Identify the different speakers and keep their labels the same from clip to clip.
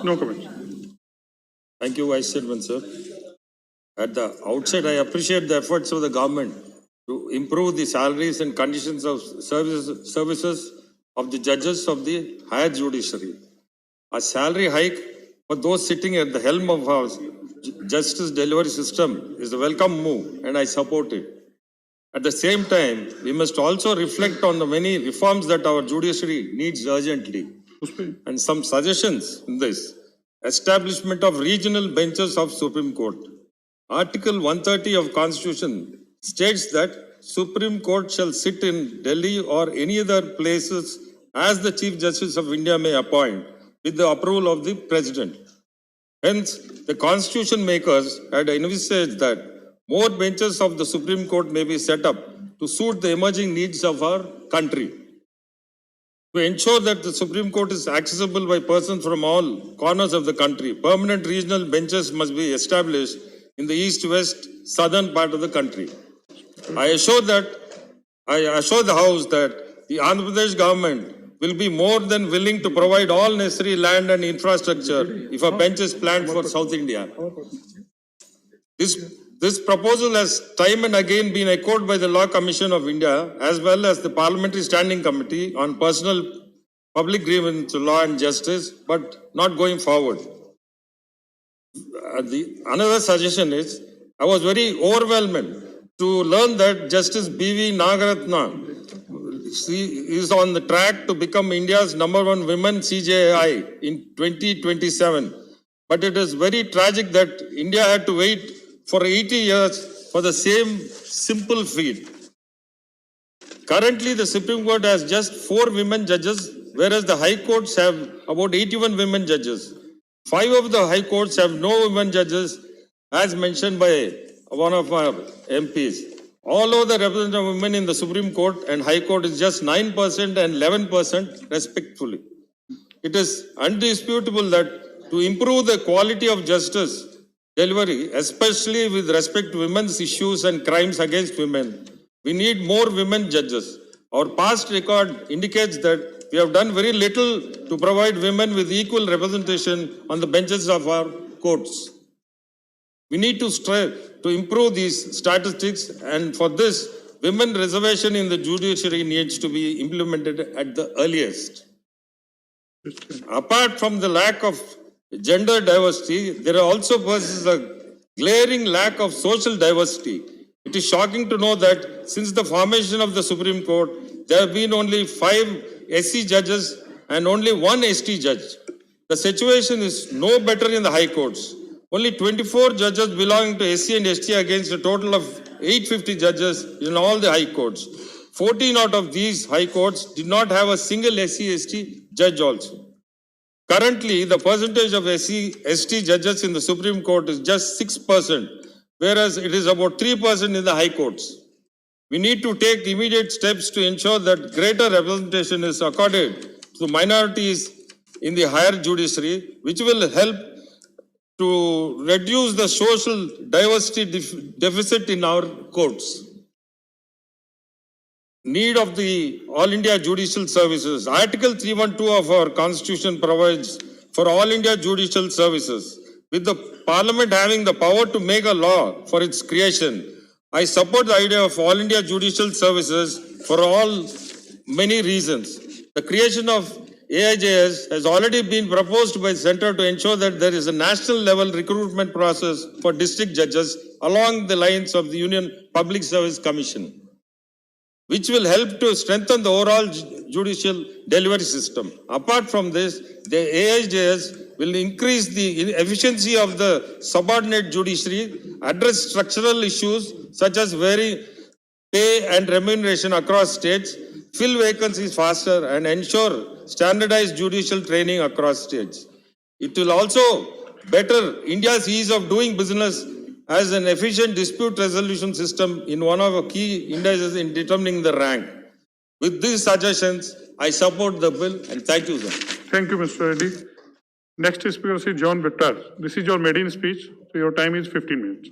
Speaker 1: No comment.
Speaker 2: Thank you, Vice Chairman, sir. At the outset, I appreciate the efforts of the government to improve the salaries and conditions of services of the judges of the higher judiciary. A salary hike for those sitting at the helm of our justice delivery system is a welcome move, and I support it. At the same time, we must also reflect on the many reforms that our judiciary needs urgently. And some suggestions in this: establishment of regional benches of Supreme Court. Article 130 of Constitution states that Supreme Court shall sit in Delhi or any other places as the Chief Justice of India may appoint with the approval of the President. Hence, the Constitution makers had envisaged that more benches of the Supreme Court may be set up to suit the emerging needs of our country. To ensure that the Supreme Court is accessible by persons from all corners of the country, permanent regional benches must be established in the east, west, southern part of the country. I assure the House that the Andhra Pradesh government will be more than willing to provide all necessary land and infrastructure if a bench is planned for South India. This proposal has time and again been echoed by the Law Commission of India as well as the Parliamentary Standing Committee on Personal Public Grievance Law and Justice, but not going forward. Another suggestion is, I was very overwhelmed to learn that Justice B.V. Nagaratna is on the track to become India's #1 women CJI in 2027. But it is very tragic that India had to wait for 80 years for the same simple feat. Currently, the Supreme Court has just 4 women judges, whereas the High Courts have about 81 women judges. 5 of the High Courts have no women judges, as mentioned by one of our MPs. All of the representative of women in the Supreme Court and High Court is just 9% and 11% respectively. It is undisputable that to improve the quality of justice delivery, especially with respect to women's issues and crimes against women, we need more women judges. Our past record indicates that we have done very little to provide women with equal representation on the benches of our courts. We need to strive to improve these statistics, and for this, women reservation in the judiciary needs to be implemented at the earliest. Apart from the lack of gender diversity, there are also versus a glaring lack of social diversity. It is shocking to know that since the formation of the Supreme Court, there have been only 5 SC judges and only 1 ST judge. The situation is no better in the High Courts. Only 24 judges belonging to SC and ST against a total of 850 judges in all the High Courts. 14 out of these High Courts did not have a single SC/ST judge also. Currently, the percentage of SC/ST judges in the Supreme Court is just 6%, whereas it is about 3% in the High Courts. We need to take immediate steps to ensure that greater representation is accorded to minorities in the higher judiciary, which will help to reduce the social diversity deficit in our courts. Need of the All India Judicial Services. Article 312 of our Constitution provides for All India Judicial Services. With the Parliament having the power to make a law for its creation, I support the idea of All India Judicial Services for many reasons. The creation of AIJS has already been proposed by the Centre to ensure that there is a national level recruitment process for district judges along the lines of the Union Public Service Commission, which will help to strengthen the overall judicial delivery system. Apart from this, the AIJS will increase the efficiency of the subordinate judiciary, address structural issues such as varying pay and remuneration across states, fill vacancies faster, and ensure standardized judicial training across states. It will also better India's ease of doing business as an efficient dispute resolution system in one of our key indices in determining the rank. With these suggestions, I support the bill and thank you, sir.
Speaker 1: Thank you, Mr. Reddy. Next speaker is John Vittar. This is your maiden speech, so your time is 15 minutes.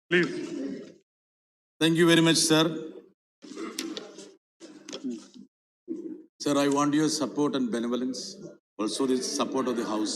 Speaker 1: Please.
Speaker 3: Thank you very much, sir. Sir, I want your support and benevolence, also the support of the House.